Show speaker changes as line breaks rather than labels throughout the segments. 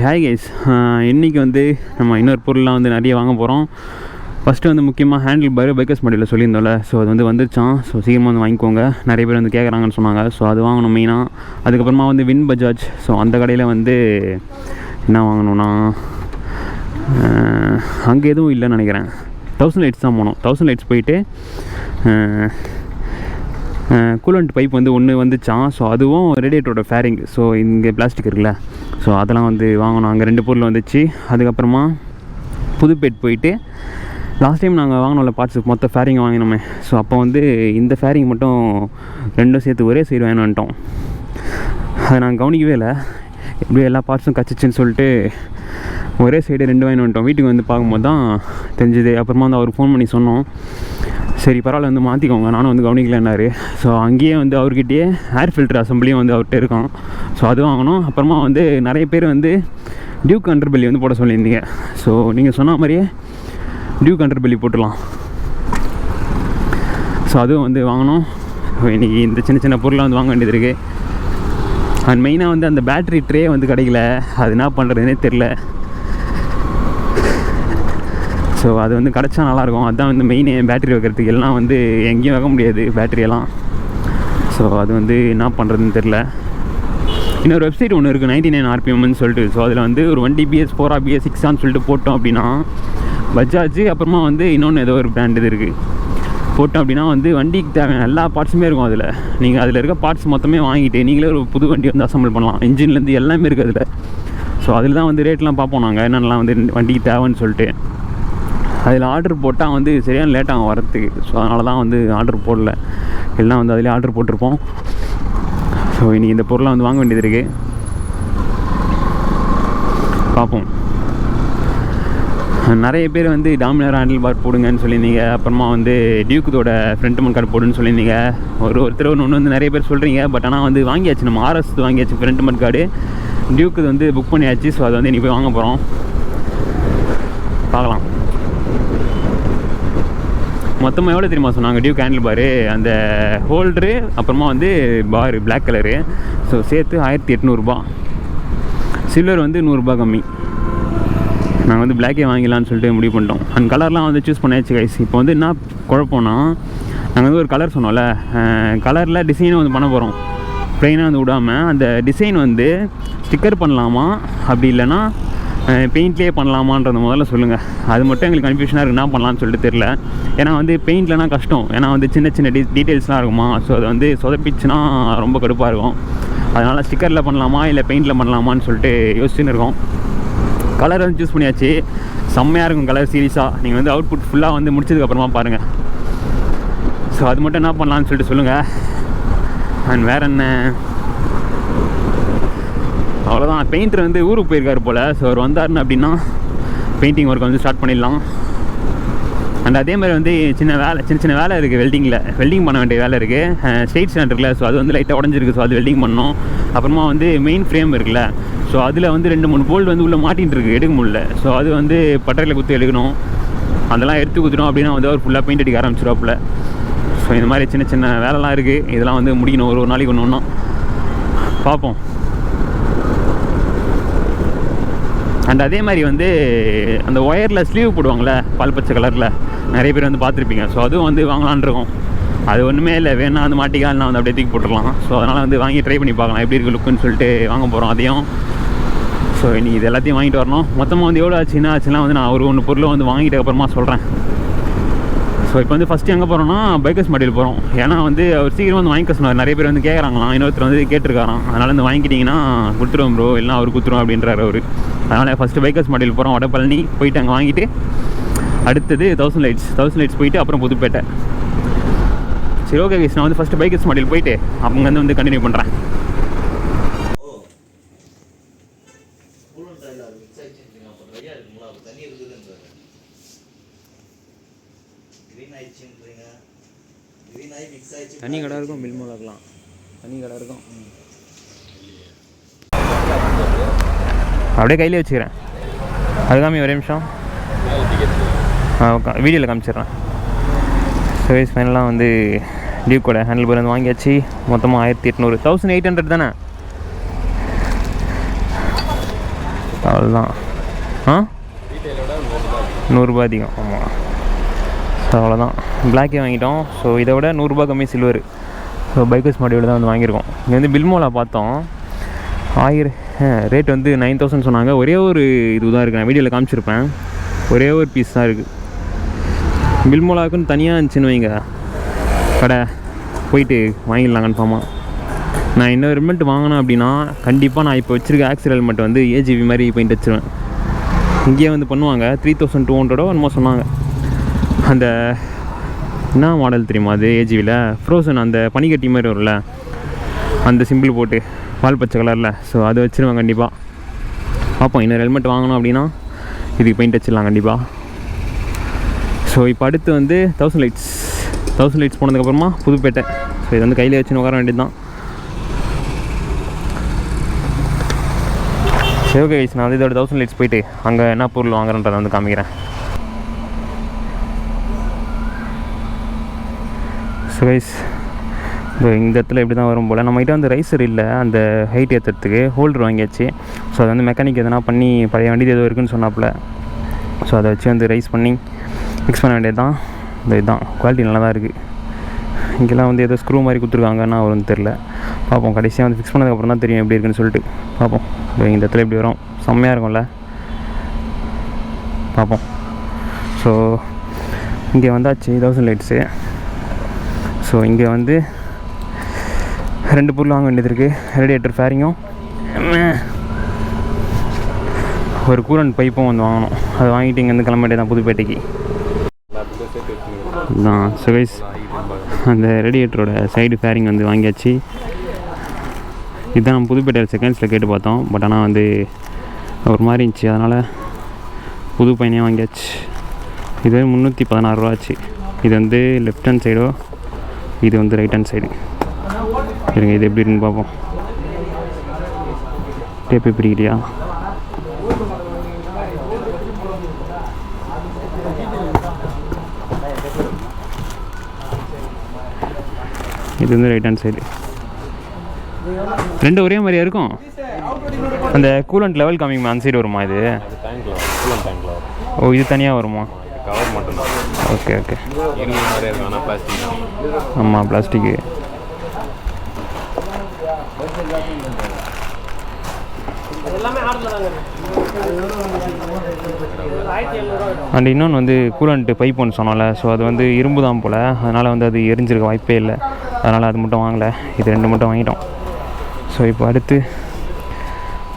Hi guys, இன்றைக்கி வந்து நம்ம இன்னொரு பொருள்லாம் வந்து நிறைய வாங்க போகிறோம். ஃபஸ்ட்டு வந்து முக்கியமாக ஹேண்டில் பார் பைக்கர்ஸ் மாடலில் சொல்லியிருந்தோம்ல, ஸோ அது வந்து வந்துருச்சான். ஸோ சீக்கிரமாக வந்து வாங்கிக்கோங்க, நிறைய பேர் வந்து கேட்குறாங்கன்னு சொன்னாங்க. ஸோ அது வாங்கணும் மெயினாக. அதுக்கப்புறமா வந்து வின் பஜாஜ், ஸோ அந்த கடையில் வந்து என்ன வாங்கணுன்னா அங்கே எதுவும் இல்லைன்னு நினைக்கிறேன். 1000 லைட்ஸ் தான் போனோம். 1000 லைட்ஸ் போயிட்டு கூலண்ட் பைப் வந்து ஒன்று வந்துச்சான். ஸோ அதுவும் ரேடியேட்டரோட ஃபேரிங், ஸோ இங்கே பிளாஸ்டிக் இருக்குல்ல, ஸோ அதெல்லாம் வந்து வாங்கணும். அங்கே 2 பொருள் வந்துச்சு. அதுக்கப்புறமா புதுப்பேட் போயிட்டு லாஸ்ட் டைம் நாங்கள் வாங்கினோம்ல பார்ட்ஸு மொத்த ஃபேரிங் வாங்கினோமே, ஸோ அப்போ வந்து இந்த ஃபேரிங் மட்டும் 2 சேர்த்து ஒரே சைடு வாங்கிட்டு வந்துட்டோம். அதை நாங்கள் கவனிக்கவே இல்லை. எப்படியும் எல்லா பார்ட்ஸும் கச்சிச்சின்னு சொல்லிட்டு ஒரே சைடு 2 வாங்கிட்டு வந்துட்டோம். வீட்டுக்கு வந்து பார்க்கும்போது தான் தெரிஞ்சுது. அப்புறமா வந்து அவருக்கு ஃபோன் பண்ணி சொன்னோம், சரி பரவாயில்ல வந்து மாற்றிக்கோங்க, நானும் வந்து கவனிக்கலன்னாரு. ஸோ அங்கேயே வந்து அவர்கிட்டயே ஏர் ஃபில்டர் அசம்பிளியும் வந்து அவர்கிட்ட இருக்கும். ஸோ அது வாங்கணும். அப்புறமா வந்து நிறைய பேர் வந்து டியூக் அண்டர்பெல்லி வந்து போட சொல்லியிருந்தீங்க. ஸோ நீங்கள் சொன்ன மாதிரியே டியூக் அண்டர்பெல்லி போட்டுடலாம். ஸோ அதுவும் வந்து வாங்கணும். இன்றைக்கி இந்த சின்ன சின்ன பொருளை வந்து வாங்க வேண்டியது இருக்குது. அண்ட் மெயினாக வந்து அந்த பேட்ரி ட்ரே வந்து கிடைக்கல, அது என்ன பண்ணுறதுனே தெரில. ஸோ அது வந்து கிடச்சா நல்லாயிருக்கும். அதுதான் வந்து மெயின். பேட்ரி வைக்கிறதுக்கு எல்லாம் வந்து எங்கேயும் வைக்க முடியாது பேட்ரியெல்லாம். ஸோ அது வந்து என்ன பண்ணுறதுன்னு தெரில. இன்னொரு வெப்சைட் ஒன்று இருக்குது 99 RPMன்னு சொல்லிட்டு. ஸோ அதில் வந்து ஒரு வண்டி BS 4 BS 6 சொல்லிட்டு போட்டோம் அப்படின்னா, பஜாஜ் அப்புறமா வந்து இன்னொன்று ஏதோ ஒரு பிராண்ட் இது இருக்குது, போட்டோம் அப்படின்னா வந்து வண்டிக்கு தேவையான எல்லா பார்ட்ஸுமே இருக்கும் அதில். நீங்கள் அதில் இருக்க பார்ட்ஸ் மொத்தமே வாங்கிட்டு நீங்களே ஒரு புது வண்டி வந்து அசம்பிள் பண்ணலாம். இன்ஜின்லேருந்து எல்லாமே இருக்குது அதில். ஸோ அதில் தான் வந்து ரேட்லாம் பார்ப்போம் நாங்கள், என்னென்னலாம் வந்து வண்டிக்கு தேவைன்னு சொல்லிட்டு. அதில் ஆர்டர் போட்டால் வந்து சரியான லேட்டாகும் வரத்துக்கு. ஸோ அதனால தான் வந்து ஆர்டர் போடல, எல்லாம் வந்து அதிலே ஆர்டர் போட்டிருப்போம். ஸோ இன்றைக்கி இந்த பொருளை வந்து வாங்க வேண்டியது இருக்குது, பார்ப்போம். நிறைய பேர் வந்து டாமினர் ஹேண்டில் பார் போடுங்கன்னு சொல்லியிருந்தீங்க. அப்புறமா வந்து டியூக்கோட ஃப்ரண்ட் மவுண்ட் கார்டு போடுன்னு சொல்லியிருந்தீங்க. ஒருத்தர் ஒன்று வந்து நிறைய பேர் சொல்கிறீங்க. பட் ஆனால் வந்து வாங்கியாச்சு, நம்ம RS வாங்கியாச்சு ஃப்ரண்ட் மவுண்ட் கார்டு. டியூக்கு வந்து புக் பண்ணியாச்சு. ஸோ அதை வந்து இன்றைக்கி போய் வாங்க போகிறோம், பார்க்கலாம். மொத்தமாக எவ்வளோ தெரியுமா சொன்னாங்க டியூக் ஹேண்டில் பாரு, அந்த ஹோல்டரு அப்புறமா வந்து பார் பிளாக் கலரு, ஸோ சேர்த்து 1800 சில்வர் வந்து 100 கம்மி. நாங்கள் வந்து பிளாக்கே வாங்கிடலான்னு சொல்லிட்டு முடிவு பண்ணிட்டோம். அந்த கலர்லாம் வந்து சூஸ் பண்ணியாச்சு கைஸ். இப்போ வந்து என்ன குழப்பம்னா, நாங்கள் வந்து ஒரு கலர் சொன்னோம்ல, கலரில் டிசைனும் வந்து பண்ண போகிறோம். ப்ளைனாக வந்து விடாமல் அந்த டிசைன் வந்து ஸ்டிக்கர் பண்ணலாமா, அப்படி இல்லைன்னா பெயிண்ட்லேயே பண்ணலாமான்றத முதல்ல சொல்லுங்கள். அது மட்டும் எங்களுக்கு கன்ஃபியூஷனாக இருக்குது, என்ன பண்ணலான்னு சொல்லிட்டு தெரில. ஏன்னா வந்து பெயிண்ட்லனா கஷ்டம், ஏன்னா வந்து சின்ன சின்ன டீட்டெயில்ஸ்லாம் இருக்குமா. ஸோ அது வந்து சொதப்பிச்சுன்னா ரொம்ப கடுப்பாக இருக்கும். அதனால் ஸ்டிக்கரில் பண்ணலாமா இல்லை பெயிண்டில் பண்ணலாமான்னு சொல்லிட்டு யோசிச்சுன்னு இருக்கோம். கலர் வந்து சூஸ் பண்ணியாச்சு, செம்மையாக இருக்கும் கலர் சீரியஸாக. நீங்கள் வந்து அவுட்புட் ஃபுல்லாக வந்து முடிச்சதுக்கப்புறமா பாருங்கள். ஸோ அது மட்டும் என்ன பண்ணலான்னு சொல்லிட்டு சொல்லுங்கள். அண்ட் வேறு என்ன, அவ்வளோதான். பெயிண்டர் வந்து ஊருக்கு போயிருக்காரு போல். ஸோ அவர் வந்தாருன்னு அப்படின்னா பெயிண்டிங் ஒர்க் வந்து ஸ்டார்ட் பண்ணிடலாம். அண்ட் அதே மாதிரி வந்து சின்ன சின்ன வேலை இருக்குது வெல்டிங் பண்ண வேண்டிய வேலை இருக்குது. ஸ்ட்ரெயிட் ஸ்டாண்ட் இருக்குல்ல, ஸோ அது வந்து லைட்டாக உடஞ்சிருக்கு. ஸோ அது வெல்டிங் பண்ணணும். அப்புறமா வந்து மெயின் ஃப்ரேம் இருக்குல்ல, ஸோ அதில் வந்து 2-3 போல்ட் வந்து உள்ளே மாட்டிகிட்டு இருக்குது, எடுக்க முடியல. ஸோ அது வந்து பட்டறையில் குத்தி எடுக்கணும். அதெல்லாம் எடுத்து குத்துட்டோம் அப்படின்னா வந்து அவர் ஃபுல்லாக பெயிண்ட் அடிக்க ஆரம்பிச்சிடுவாப்புல. ஸோ இந்த மாதிரி சின்ன சின்ன வேலைலாம் இருக்குது. இதெல்லாம் வந்து முடிக்கணும், ஒரு நாளைக்கு ஒன்று ஒன்றா பார்ப்போம். அண்ட் அதே மாதிரி வந்து அந்த ஒயரில் ஸ்லீவ் போடுவாங்களே பால் பச்சை கலரில், நிறைய பேர் வந்து பார்த்துருப்பீங்க. ஸோ அதுவும் வந்து வாங்கலான் இருக்கோம். அது ஒன்றுமே இல்லை, வேணா வந்து மாட்டிக்கலாம், நான் வந்து அப்படியே தூக்கி போட்டுடலாம். ஸோ அதனால் வந்து வாங்கி ட்ரை பண்ணி பார்க்கலாம் எப்படி இருக்குது லுக்குன்னு சொல்லிட்டு வாங்க போகிறோம் அதையும். ஸோ இன்றைக்கி இது எல்லாத்தையும் வாங்கிட்டு வரணும். மொத்தமாக வந்து எவ்வளோ ஆச்சுன்னா வந்து நான் ஒரு பொருளை வந்து வாங்கிட்டு அப்புறமா சொல்கிறேன். ஸோ இப்போ வந்து ஃபஸ்ட்டு எங்கே போகிறோன்னா பைக்கர்ஸ் மாடல் போகிறோம். ஏன்னா வந்து அவர் சீக்கிரம் வந்து வாங்கிக்க சொன்னார். நிறைய பேர் வந்து கேட்குறாங்களாம், இன்னொருத்தர் வந்து கேட்டிருக்காராம். அதனால் வந்து வாங்கிக்கிட்டிங்கன்னா கொடுத்துருவோம் ப்ரோ, இல்லைனா அவர் கொடுத்துருவோம் அப்படின்றார் அவர். அதனால் ஃபஸ்ட்டு பைக்கர்ஸ் மாடல் போகிறோம். வடபழனி போயிட்டு அங்கே வாங்கிட்டு அடுத்தது 1000 லைட்ஸ் போயிட்டு அப்புறம் புதுப்பேட்டை. சரி ஓகே கைஸ், நான் வந்து ஃபஸ்ட்டு பைக்கர்ஸ் மாடல் போயிட்டு அவங்க வந்து கண்டினியூ பண்ணுறேன். தனி கடை இருக்கும், மில் மூலக்கலாம் தனி கடை இருக்கும். அப்படியே கையிலே வச்சுக்கிறேன். அதுக்காம ஒரே நிமிஷம் வீடியோவில் காமிச்சிடுறேன். சர்வீஸ் ஃபைனலாக வந்து டியூக்கோட ஹேண்டில் பார் வந்து வாங்கியாச்சு. மொத்தமாக 1800 1800 தானே. அதுதான். $100 அதிகம். ஆமாம். ஸோ அவ்வளோதான், பிளாக்கே வாங்கிட்டோம். ஸோ இதை விட $100 கம்மி சில்வர். ஸோ பைக்கர்ஸ் மாடியோட தான் வந்து வாங்கியிருக்கோம். இங்கே வந்து பில்மோலா பார்த்தோம், 1000 ரேட் வந்து 9000 சொன்னாங்க. ஒரே ஒரு இது தான் இருக்குது, நான் வீடியோவில் காமிச்சிருப்பேன். ஒரே ஒரு பீஸ் தான் இருக்குது. பில்மோலாவுக்குன்னு தனியாக இருந்துச்சுன்னு வைங்க கடை, போயிட்டு வாங்கிடலாம் கன்ஃபார்மாக. நான் இன்னொரு ஹெல்மெட் வாங்கினேன் அப்படின்னா கண்டிப்பாக நான் இப்போ வச்சுருக்க ஆக்சில் ஹெல்மெட் வந்து ஏஜிவி மாதிரி பெயிண்ட் வச்சுருவேன். இங்கேயே வந்து பண்ணுவாங்க. 3200 என்னமோ சொன்னாங்க. அந்த என்ன மாடல் தெரியுமா அது, ஏஜிவியில் ஃப்ரோசன் அந்த பனிக்கட்டி மாதிரி வரும்ல, அந்த சிம்பிள் போட்டு பால் பச்சை கலரில். ஸோ அதை வச்சுருவேன் கண்டிப்பாக. பார்ப்போம், இன்னொரு ஹெல்மெட் வாங்கணும் அப்படின்னா இதுக்கு பெயிண்ட் வச்சிடலாம் கண்டிப்பாக. ஸோ இப்போ அடுத்து வந்து 1000 லைட்ஸ் போனதுக்கப்புறமா புதுப்பேட்டை. ஸோ இது வந்து கையில் வச்சுன்னு உட்கார வேண்டியது தான். சரி ஓகே கைஸ், நான் வந்து இதோட 1000 லைட்ஸ் போயிட்டு அங்கே என்ன பொருள் வாங்குறேன்றதை வந்து காமிக்கிறேன். ஸோ கைஸ், இந்த இடத்துல இப்படி தான் வரும் போல். நம்மகிட்ட வந்து ரைசர் இல்லை அந்த ஹைட் ஏற்றுறதுக்கு, ஹோல்டர் வாங்கியாச்சு. ஸோ அதை வந்து மெக்கானிக் எதனா பண்ணி பழைய வண்டி ஏதோ இருக்குதுன்னு சொன்னாப்புல. ஸோ அதை வச்சு வந்து ரைஸ் பண்ணி மிக்ஸ் பண்ண வேண்டியது தான். இதுதான் குவாலிட்டி நல்லா தான் இருக்குது. இங்கெல்லாம் வந்து ஏதோ ஸ்க்ரூ மாதிரி கொடுத்துருக்காங்கன்னா வரும்னு தெரில. பார்ப்போம், கடைசியாக வந்து ஃபிக்ஸ் பண்ணதுக்கப்புறம் தான் தெரியும் எப்படி இருக்குன்னு சொல்லிட்டு. பார்ப்போம், இந்த இடத்துல எப்படி வரும், செம்மையாக இருக்கும்ல, பார்ப்போம். ஸோ இங்கே வந்தாச்சு 1000 லைட்ஸு. ஸோ இங்கே வந்து 2 பொருள் வாங்க வேண்டியது இருக்குது. ரேடியேட்டர் ஃபேரிங்கும் ஒரு கூலண்ட் பைப்பும் வந்து வாங்கணும். அதை வாங்கிட்டு இங்கேருந்து கிளம்ப வேண்டியது தான் புதுப்பேட்டைக்கு தான். ஸோ கைஸ், அந்த ரேடியேட்டரோட சைடு ஃபேரிங் வந்து வாங்கியாச்சு. இதுதான் நம்ம புதுப்பேட்டையில் செகண்ட்ஸில் கேட்டு பார்த்தோம். பட் ஆனால் வந்து ஒரு மாதிரி இருந்துச்சு, அதனால் புது பையனே வாங்கியாச்சு. இது 316 ரூபா ஆச்சு. இது வந்து லெஃப்ட் ஹேண்ட் சைடோ, இது வந்து ரைட் ஹேண்ட் சைடு. சரிங்க, இது எப்படி இருக்குன்னு பார்ப்போம். டேப்பு பிரிக்கிறியா? இது வந்து ரைட் ஹேண்ட் சைடு. ரெண்டு ஒரே மாதிரியா இருக்கும். அந்த கூலண்ட் லெவல் காமிக்குமா அந்த சைடு வருமா? இது ஓ, இது தனியாக வருமா? கவர் மட்டும்தான். Okay okay. ஆமாம், பிளாஸ்டிக்கு. அண்ட் இன்னொன்று வந்து கூலண்ட் பைப் ஒன்று சொன்னோம்ல, ஸோ அது வந்து இரும்பு தான் போல், அதனால் வந்து அது எரிஞ்சிருக்க வாய்ப்பே இல்லை. அதனால் அது மட்டும் வாங்கலை, இது 2 மட்டும் வாங்கிட்டோம். ஸோ இப்போ அடுத்து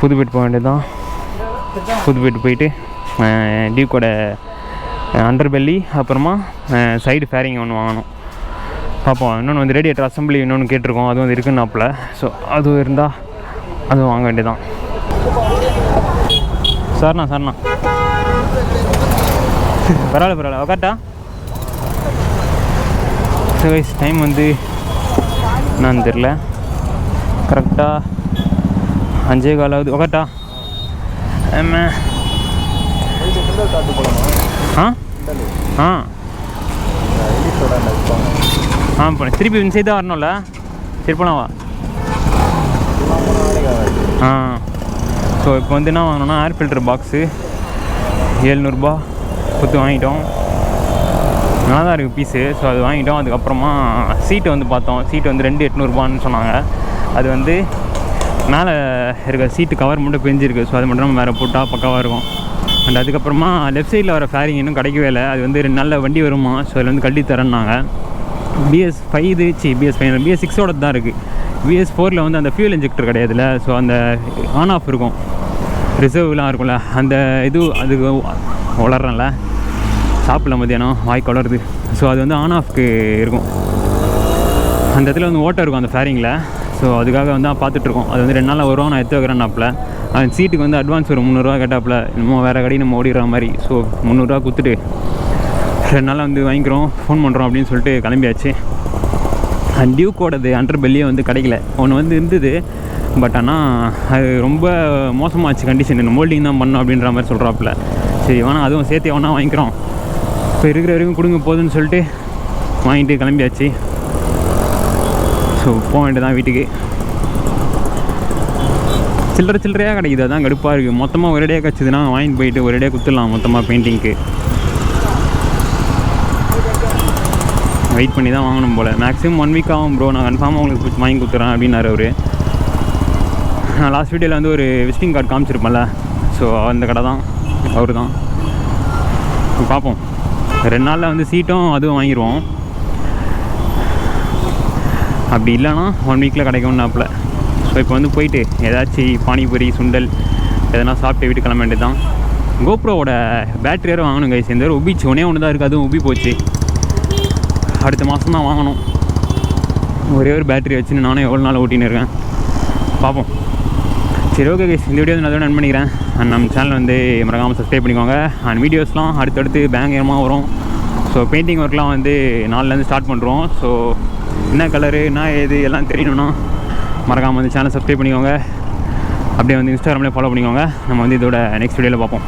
புதுப்பேட்டு போக வேண்டியது தான். புதுப்பேட்டு போயிட்டு டியூக்கோட அண்டர் பெல்லி, அப்புறமா சைடு ஃபேரிங் ஒன்று வாங்கணும். பார்ப்போம். இன்னொன்று வந்து ரேடியேட்டர் அசம்பிளி இன்னொன்று கேட்டிருக்கோம், அதுவும் வந்து இருக்குன்னாப்பில். ஸோ அதுவும் இருந்தால் அதுவும் வாங்க வேண்டியதான். சார்ண்ணா பரவாயில்ல உக்காட்டா. ஸோ கைஸ், டைம் வந்து என்னன்னு தெரில, கரெக்டாக 5:15 ஆகுது. உக்காட்டா. போனேன், திருப்பி இந்த சைடு தான் வரணும்ல. சரி போலாம் வா. ஸோ இப்போ வந்து என்ன வாங்கினோன்னா ஏர் ஃபில்டர் பாக்ஸு 700 கொடுத்து வாங்கிட்டோம். நல்லா தான் இருக்குது பீஸு. ஸோ அது வாங்கிட்டோம். அதுக்கப்புறமா சீட்டு வந்து பார்த்தோம். சீட்டு வந்து 2800 சொன்னாங்க. அது வந்து மேலே இருக்க சீட்டு கவர் மட்டும் பிரிஞ்சிருக்கு. ஸோ அது மட்டும் நம்ம வேறு போட்டால் பக்காவாக இருக்கும். அண்ட் அதுக்கப்புறமா லெஃப்ட் சைடில் வர ஃபேரிங் இன்னும் கிடைக்கவே இல்லை. அது வந்து 2 நாளில் வண்டி வருமா. ஸோ அதில் வந்து கழட்டி தரேன்னாங்க. BS5 BS6ஓட தான் இருக்குது. BS4 வந்து அந்த ஃபியூல் இன்ஜெக்டர் கிடையாதுல்ல. ஸோ அந்த ஆன் ஆஃப் இருக்கும், ரிசர்வ்லாம் இருக்கும்ல, அந்த இது அதுக்கு வளர்றேன்ல, சாப்பிடல மத்தியானம் வாய்க்கு வளருது. ஸோ அது வந்து ஆன் ஆஃப்க்கு இருக்கும். அந்த இடத்துல வந்து ஓட்டை இருக்கும் அந்த ஃபேரிங்கில். ஸோ அதுக்காக வந்து பார்த்துட்ருக்கோம். அது வந்து 2 நாளில் வரும், நான் எடுத்து வைக்கிறேன்னாப்பில். அந்த சீட்டுக்கு வந்து அட்வான்ஸ் ஒரு 300 கேட்டாப்பில். இன்னமும் வேறு கடைக்கு நம்ம ஓடிடுற மாதிரி. ஸோ 300 கொடுத்துட்டு 2 நாளில் வந்து வாங்கிக்கிறோம், ஃபோன் பண்ணுறோம் அப்படின்னு சொல்லிட்டு கிளம்பியாச்சு. அண்ட் டியூக்கோடது அண்டர் பெல்லியே வந்து கிடைக்கல. ஒன்று வந்து இருந்தது, பட் ஆனால் அது ரொம்ப மோசமாகச்சு கண்டிஷன். மோல்டிங் தான் பண்ணோம் அப்படின்ற மாதிரி சொல்கிறாப்புல. சரி வேணா அதுவும் சேர்த்து வேணா வாங்கிக்கிறோம், இப்போ இருக்கிற வரைக்கும் கொடுங்க போதுன்னு சொல்லிட்டு வாங்கிட்டு கிளம்பியாச்சு. ஸோ போக வேண்டியதான் வீட்டுக்கு. சில்லறையாக கிடைக்குது, அதான் கடுப்பாக இருக்குது. மொத்தமாக ஒரேடியாக கிடச்சிதுன்னா வாங்கிட்டு போயிட்டு ஒரேடியாக குத்துடலாம் மொத்தமாக பெயிண்டிங்க்கு. வெயிட் பண்ணி தான் வாங்கணும் போல். மேக்ஸிமம் 1 வீக் ஆகும் ப்ரோ, நான் கன்ஃபார்மாக உங்களுக்கு வாங்கி கொடுத்துறேன் அப்படின்னாரு அவர். நான் லாஸ்ட் வீடியோவில் வந்து ஒரு விசிட்டிங் கார்டு காமிச்சிருப்பேன்ல, ஸோ அந்த கடை தான், அவர் தான். பார்ப்போம், 2 நாளில் வந்து சீட்டும் அதுவும் வாங்கிடுவோம். அப்படி இல்லைனா 1 வீக்கில் கிடைக்கும்னாப்பில். ஸோ இப்போ வந்து போயிட்டு ஏதாச்சும் பானிபூரி சுண்டல் எதனா சாப்பிட்டு வீட்டு கிளம்ப வேண்டியது தான். கோப்ரோவோட பேட்ரி வேறு வாங்கணும் கைஸ். இந்த ஒரு உபிச்சு ஒன்று தான் இருக்குது, அதுவும் உபி போச்சு. அடுத்த மாதம் தான் வாங்கணும். ஒரே ஒரு பேட்ரி வச்சுன்னு நானே எவ்வளோ நாள் ஓட்டின்னு இருக்கேன், பார்ப்போம். சரி ஓகே கைஸ், இந்த வீடியோ நான் அதோட ரன் பண்ணிக்கிறேன். அண்ட் நம்ம சேனல் வந்து மறக்காமல் சப்ஸ்கிரைப் பண்ணிக்கோங்க. அண்ட் வீடியோஸ்லாம் அடுத்தடுத்து பயங்கரமாக வரும். ஸோ பெயிண்டிங் ஒர்க்லாம் வந்து நாளிலேருந்து ஸ்டார்ட் பண்ணுறோம். ஸோ என்ன கலரு என்ன ஏது எல்லாம் தெரியணும்னா மறக்காமல் வந்து சேனல் சப்ஸ்கிரைப் பண்ணிக்கோங்க. அப்படியே வந்து இன்ஸ்டாகிராம்லேயே ஃபாலோ பண்ணிக்கோங்க. நம்ம வந்து இதோட நெக்ஸ்ட் வீடியோவில் பார்ப்போம்.